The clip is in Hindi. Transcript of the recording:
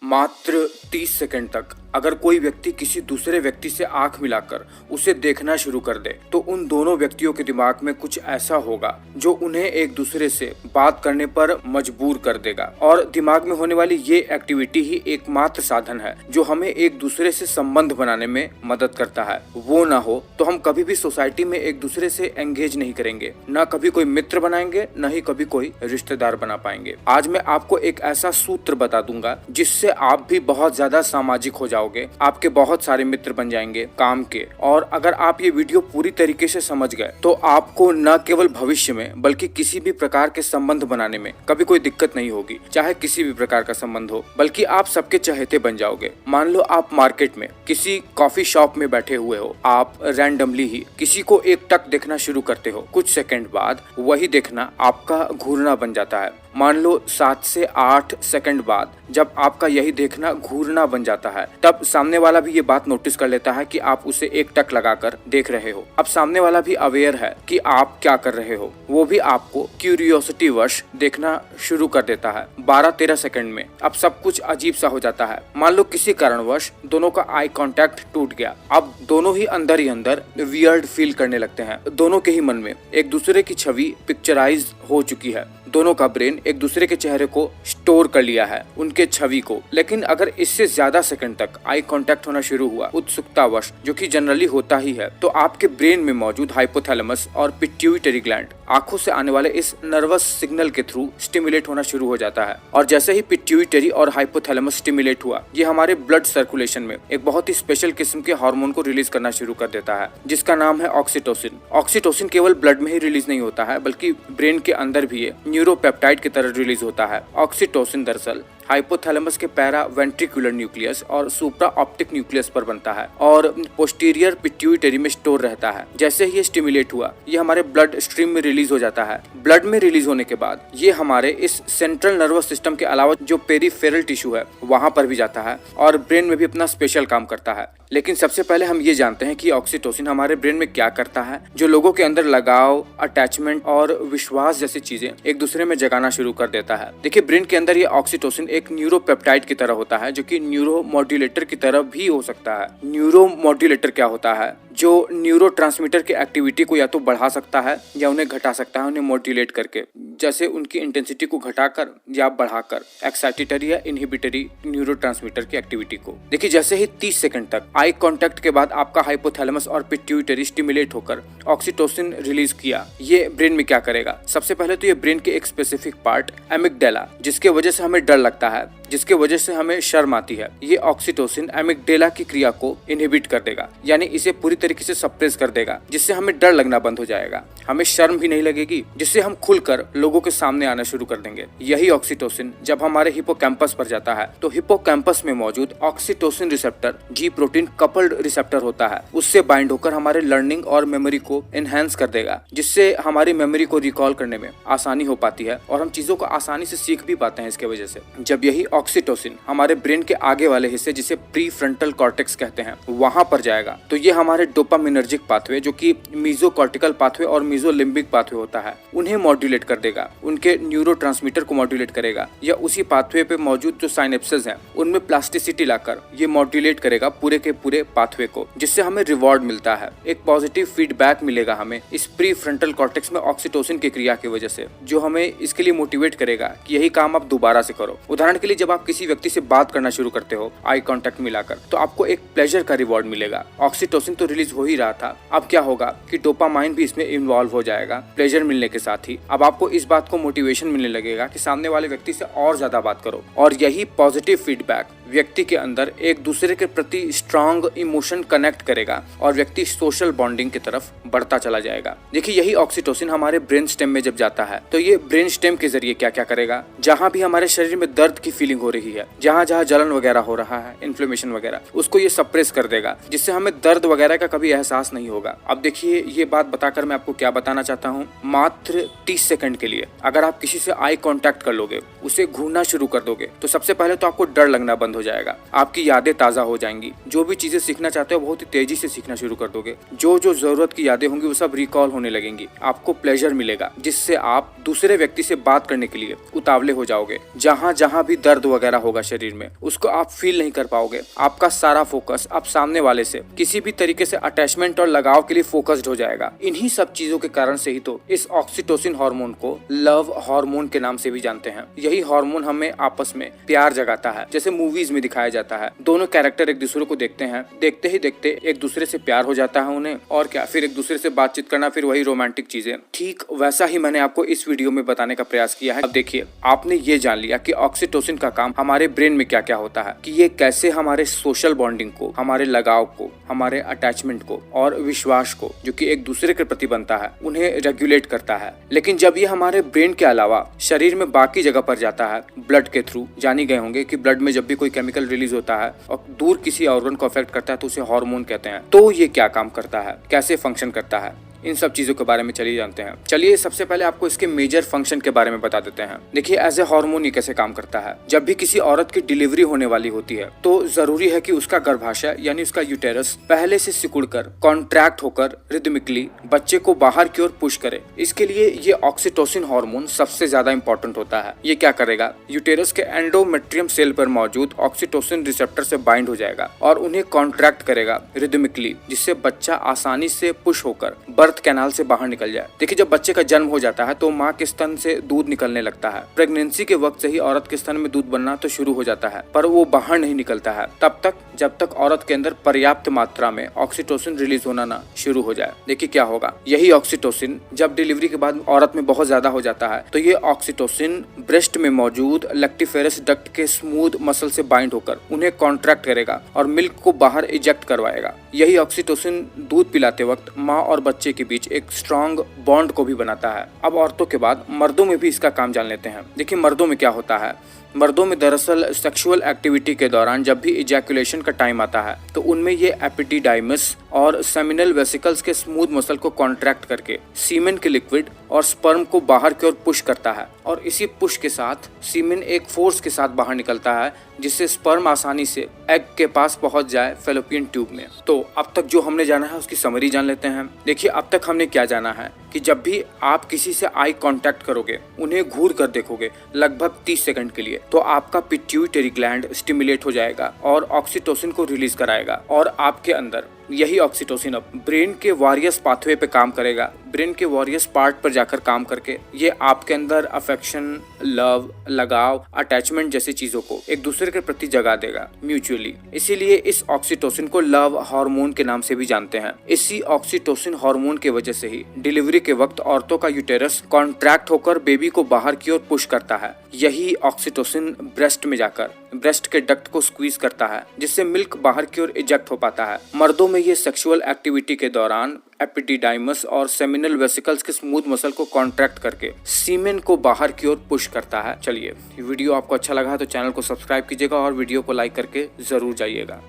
मात्र 30 सेकंड तक अगर कोई व्यक्ति किसी दूसरे व्यक्ति से आंख मिलाकर उसे देखना शुरू कर दे तो उन दोनों व्यक्तियों के दिमाग में कुछ ऐसा होगा जो उन्हें एक दूसरे से बात करने पर मजबूर कर देगा। और दिमाग में होने वाली ये एक्टिविटी ही एकमात्र साधन है जो हमें एक दूसरे से संबंध बनाने में मदद करता है। वो ना हो तो हम कभी भी सोसाइटी में एक दूसरे से एंगेज नहीं करेंगे, ना कभी कोई मित्र बनाएंगे, न ही कभी कोई रिश्तेदार बना पाएंगे। आज मैं आपको एक ऐसा सूत्र बता दूंगा जिससे आप भी बहुत ज्यादा सामाजिक हो जाओगे, आपके बहुत सारे मित्र बन जाएंगे काम के। और अगर आप ये वीडियो पूरी तरीके से समझ गए तो आपको न केवल भविष्य में बल्कि किसी भी प्रकार के संबंध बनाने में कभी कोई दिक्कत नहीं होगी, चाहे किसी भी प्रकार का संबंध हो, बल्कि आप सबके चहेते बन जाओगे। मान लो आप मार्केट में किसी कॉफी शॉप में बैठे हुए हो, आप रैंडमली ही किसी को एकटक देखना शुरू करते हो। कुछ सेकंड बाद वही देखना आपका घूरना बन जाता है। मान लो 7 से 8 सेकंड बाद जब आपका यही देखना घूरना बन जाता है, तब सामने वाला भी ये बात नोटिस कर लेता है कि आप उसे एक टक लगाकर देख रहे हो। अब सामने वाला भी अवेयर है कि आप क्या कर रहे हो, वो भी आपको क्यूरियोसिटी वश देखना शुरू कर देता है। 12-13 सेकंड में अब सब कुछ अजीब सा हो जाता है। मान लो किसी कारणवश दोनों का आई कांटेक्ट टूट गया। अब दोनों ही अंदर वियर्ड फील करने लगते हैं। दोनों के ही मन में एक दूसरे की छवि पिक्चराइज हो चुकी है। दोनों का ब्रेन एक दूसरे के चेहरे को स्टोर कर लिया है, उनके छवि को। लेकिन अगर इससे ज्यादा सेकंड तक आई कांटेक्ट होना शुरू हुआ उत्सुकतावश, जो कि जनरली होता ही है, तो आपके ब्रेन में मौजूद हाइपोथैलेमस और पिट्यूटरी ग्लैंड आंखों से आने वाले इस नर्वस सिग्नल के थ्रू स्टिमुलेट होना शुरू हो जाता है। और जैसे ही पिट्यूटरी और हाइपोथैलेमस स्टिमुलेट हुआ, ये हमारे ब्लड सर्कुलेशन में एक बहुत ही स्पेशल किस्म के हार्मोन को रिलीज करना शुरू कर देता है, जिसका नाम है ऑक्सीटोसिन। ऑक्सीटोसिन केवल ब्लड में ही रिलीज नहीं होता है, बल्कि ब्रेन के अंदर भी ये न्यूरोपेप्टाइड की तरह रिलीज होता है। ऑक्सीटोसिन दरअसल हाइपोथैलेमस के पैरा वेंट्रिकुलर न्यूक्लियस और सुप्रा ऑप्टिक न्यूक्लियस पर बनता है और पोस्टीरियर पिट्यूटरी में स्टोर रहता है। जैसे ही ये स्टिमुलेट हुआ, ये हमारे ब्लड स्ट्रीम में रिलीज हो जाता है। ब्लड में रिलीज होने के बाद ये हमारे इस सेंट्रल नर्वस सिस्टम के अलावा जो पेरिफेरल टिश्यू है वहां पर भी जाता है और ब्रेन में भी अपना स्पेशल काम करता है। लेकिन सबसे पहले हम ये जानते हैं कि ऑक्सीटोसिन हमारे ब्रेन में क्या करता है, जो लोगों के अंदर लगाव, अटैचमेंट और विश्वास जैसी चीजें एक दूसरे में जगाना शुरू कर देता है। देखिए, ब्रेन के अंदर ये ऑक्सीटोसिन एक न्यूरोपेप्टाइड की तरह होता है, जो कि न्यूरोमॉड्यूलेटर की तरह भी हो सकता है। न्यूरोमॉड्यूलेटर क्या होता है? जो न्यूरोट्रांसमीटर की एक्टिविटी को या तो बढ़ा सकता है या उन्हें घटा सकता है, उन्हें मॉड्यूलेट करके, जैसे उनकी इंटेंसिटी को घटाकर या बढ़ाकर, एक्साइटेटरी या इनहिबिटरी न्यूरोट्रांसमीटर की एक्टिविटी को। देखिए, जैसे ही 30 सेकंड तक आई कांटेक्ट के बाद आपका हाइपोथैलेमस और पिट्यूटरी स्टिमुलेट होकर ऑक्सीटोसिन रिलीज किया, ये ब्रेन में क्या करेगा? सबसे पहले तो ये ब्रेन के एक स्पेसिफिक पार्ट एमिगडाला, जिसके वजह से हमें डर लगता है, जिसके वजह से हमें शर्म आती है, ये ऑक्सीटोसिन एमिगडाला की क्रिया को इनहिबिट कर देगा, यानी इसे पूरी तरीके से सप्रेस कर देगा, जिससे हमें डर लगना बंद हो जाएगा, हमें शर्म भी नहीं लगेगी, जिससे हम खुलकर लोगों के सामने आना शुरू कर देंगे। यही ऑक्सीटोसिन जब हमारे हिपोकैम्पस पर जाता है तो हिपोकैम्पस में मौजूद ऑक्सीटोसिन रिसेप्टर जी प्रोटीन कपल्ड रिसेप्टर होता है, उससे बाइंड होकर हमारे लर्निंग और मेमोरी को एनहांस कर देगा, जिससे हमारी मेमोरी को रिकॉल करने में आसानी हो पाती है और हम चीजों को आसानी से सीख भी पाते हैं इसके वजह से। जब यही ऑक्सीटोसिन हमारे ब्रेन के आगे वाले हिस्से, जिसे प्री फ्रंटल कॉर्टेक्स कहते हैं, वहां पर जाएगा, तो ये हमारे डोपामिनर्जिक पाथवे, जो कि मीजोकॉर्टिकल पाथवे और मीजोलिम्बिक पाथवे होता है, उन्हें मॉड्यूलेट कर देगा, उनके न्यूरोट्रांसमीटर को मॉड्यूलेट करेगा, या उसी पाथवे पे मौजूद जो साइनेप्सेस हैं उनमें प्लास्टिसिटी लाकर ये मॉड्यूलेट करेगा पूरे के पूरे पाथवे को, जिससे हमें रिवॉर्ड मिलता है, एक पॉजिटिव फीडबैक मिलेगा हमें इस प्री फ्रंटल कॉर्टेक्स में ऑक्सीटोसिन की क्रिया की वजह से, जो हमें इसके लिए मोटिवेट करेगा कि यही काम आप दोबारा से करो। उदाहरण के लिए, जब आप किसी व्यक्ति से बात करना शुरू करते हो आई कांटेक्ट मिलाकर, तो आपको एक प्लेजर का रिवॉर्ड मिलेगा। ऑक्सीटोसिन तो रिलीज हो ही रहा था, अब क्या होगा कि डोपामाइन भी इसमें इन्वॉल्व हो जाएगा प्लेजर मिलने के साथ ही। अब आपको इस बात को मोटिवेशन मिलने लगेगा कि सामने वाले व्यक्ति से और ज्यादा बात करो, और यही पॉजिटिव फीडबैक व्यक्ति के अंदर एक दूसरे के प्रति स्ट्रॉन्ग इमोशन कनेक्ट करेगा और व्यक्ति सोशल बॉन्डिंग की तरफ बढ़ता चला जाएगा। देखिए, यही ऑक्सीटोसिन हमारे ब्रेन स्टेम में जब जाता है तो ये ब्रेन स्टेम के जरिए क्या क्या करेगा? जहां भी हमारे शरीर में दर्द की फीलिंग हो रही है, जहां जहां जलन वगैरह हो रहा है, इन्फ्लेमेशन वगैरह, उसको ये सप्रेस कर देगा, जिससे हमें दर्द वगैरह का कभी एहसास नहीं होगा। अब देखिए, ये बात बताकर मैं आपको क्या बताना चाहता हूँ, मात्र 30 सेकंड के लिए अगर आप किसी से आई कांटेक्ट कर लोगे, उसे घूरना शुरू कर दोगे, तो सबसे पहले तो आपको डर लगना बंद हो जाएगा, आपकी यादें ताज़ा हो जाएंगी, जो भी चीज़ें सीखना चाहते हो बहुत ही तेजी से सीखना शुरू कर दोगे, जो जो ज़रूरत की यादें होंगी वो सब रिकॉल होने लगेंगी, आपको प्लेजर मिलेगा जिससे आप दूसरे व्यक्ति से बात करने के लिए उतावले हो जाओगे। जहाँ जहाँ भी दर्द वगैरह होगा शरीर में उसको आप फील नहीं कर पाओगे, आपका सारा फोकस आप सामने वाले से किसी भी तरीके से अटैचमेंट और लगाव के लिए फोकस्ड हो जाएगा। इन्हीं सब चीजों के कारण से ही तो इस ऑक्सीटोसिन हार्मोन को लव हार्मोन के नाम से भी जानते हैं। यही हार्मोन हमें आपस में प्यार जगाता है, जैसे मूवीज में दिखाया जाता है, दोनों कैरेक्टर एक दूसरे को देखते हैं, देखते ही देखते एक दूसरे से प्यार हो जाता है उन्हें, और क्या फिर एक दूसरे से बातचीत करना, फिर वही रोमांटिक चीजें। ठीक वैसा ही मैंने आपको इस वीडियो में बताने का प्रयास किया है। अब देखिए, आपने ये जान लिया कि ऑक्सीटोसिन का काम हमारे ब्रेन में क्या क्या होता है, कि ये कैसे हमारे सोशल बॉन्डिंग को, हमारे लगाव को, हमारे अटैचमेंट को और विश्वास को जो कि एक दूसरे के प्रति बनता है उन्हें रेगुलेट करता है। लेकिन जब ये हमारे ब्रेन के अलावा शरीर में बाकी जगह पर जाता है, ब्लड के थ्रू, जान ही गए होंगे कि ब्लड में जब भी कोई केमिकल रिलीज होता है और दूर किसी ऑर्गन को अफेक्ट करता है तो उसे हार्मोन कहते हैं। तो ये क्या काम करता है, कैसे फंक्शन करता है, इन सब चीजों के बारे में चलिए जानते हैं। चलिए सबसे पहले आपको इसके मेजर फंक्शन के बारे में बता देते हैं। देखिए, एज ए हार्मोन ये कैसे काम करता है। जब भी किसी औरत की डिलीवरी होने वाली होती है तो जरूरी है कि उसका गर्भाशय यानी उसका यूटेरस पहले से सिकुड़कर, कॉन्ट्रैक्ट होकर रिदमिकली बच्चे को बाहर की ओर पुश करे। इसके लिए ये ऑक्सीटोसिन हार्मोन सबसे ज्यादा इंपॉर्टेंट होता है। ये क्या करेगा, यूटेरस के एंडोमेट्रियम सेल पर मौजूद ऑक्सीटोसिन रिसेप्टर से बाइंड हो जाएगा और उन्हें कॉन्ट्रैक्ट करेगा रिदमिकली, जिससे बच्चा आसानी से पुश होकर बर्थ कैनाल से बाहर निकल जाए। देखिए, जब बच्चे का जन्म हो जाता है तो माँ के स्तन से दूध निकलने लगता है। प्रेगनेंसी के वक्त से ही औरत के स्तन में दूध बनना तो शुरू हो जाता है, पर वो बाहर नहीं निकलता है तब तक जब तक औरत के अंदर पर्याप्त मात्रा में ऑक्सीटोसिन रिलीज होना ना शुरू हो जाए। देखिए क्या होगा, यही ऑक्सीटोसिन जब डिलीवरी के बाद औरत में बहुत ज्यादा हो जाता है तो ये ऑक्सीटोसिन ब्रेस्ट में मौजूद लैक्टिफेरस डक्ट के स्मूथ मसल से बाइंड होकर उन्हें कॉन्ट्रैक्ट करेगा और मिल्क को बाहर इजेक्ट करवाएगा। यही ऑक्सीटोसिन दूध पिलाते वक्त माँ और बच्चे के बीच एक स्ट्रॉन्ग बॉन्ड को भी बनाता है। अब औरतों के बाद मर्दों में भी इसका काम जान लेते हैं। देखिए, मर्दों में क्या होता है। मर्दों में दरअसल सेक्सुअल एक्टिविटी के दौरान जब भी इजैकुलेशन का टाइम आता है तो उनमें ये एपिडिडाइमस और सेमिनल वेसिकल्स के स्मूथ मसल को कॉन्ट्रैक्ट करके सीमेन के लिक्विड और स्पर्म को बाहर की ओर पुश करता है, और इसी पुश के साथ सीमेन एक फोर्स के साथ बाहर निकलता है जिससे स्पर्म आसानी से एग के पास पहुंच जाए फैलोपियन ट्यूब में। तो अब तक जो हमने जाना है उसकी समरी जान लेते हैं। देखिए, अब तक हमने क्या जाना है कि जब भी आप किसी से आई कांटेक्ट करोगे, उन्हें घूर कर देखोगे लगभग 30 सेकंड के लिए, तो आपका पिट्यूटरी ग्लैंड स्टिमुलेट हो जाएगा और ऑक्सीटोसिन को रिलीज कराएगा, और आपके अंदर यही ऑक्सीटोसिन अब ब्रेन के वॉरियस पाथवे पे काम करेगा। ब्रेन के वॉरियस पार्ट पर जाकर काम करके ये आपके अंदर अफेक्शन, लव, लगाव, अटैचमेंट जैसी चीजों को एक दूसरे के प्रति जगा देगा म्यूचुअली। इसीलिए इस ऑक्सीटोसिन को लव हार्मोन के नाम से भी जानते हैं। इसी ऑक्सीटोसिन हार्मोन की वजह से ही डिलीवरी के वक्त औरतों का यूटेरस कॉन्ट्रैक्ट होकर बेबी को बाहर की ओर पुश करता है। यही ऑक्सीटोसिन ब्रेस्ट में जाकर ब्रेस्ट के डक्ट को स्क्वीज करता है जिससे मिल्क बाहर की ओर इजेक्ट हो पाता है। मर्दों में ये सेक्सुअल एक्टिविटी के दौरान एपिडिडाइमस और सेमिनल वेसिकल्स के स्मूथ मसल को कॉन्ट्रैक्ट करके सीमेन को बाहर की ओर पुश करता है। चलिए, वीडियो आपको अच्छा लगा है तो चैनल को सब्सक्राइब कीजिएगा और वीडियो को लाइक करके जरूर जाइएगा।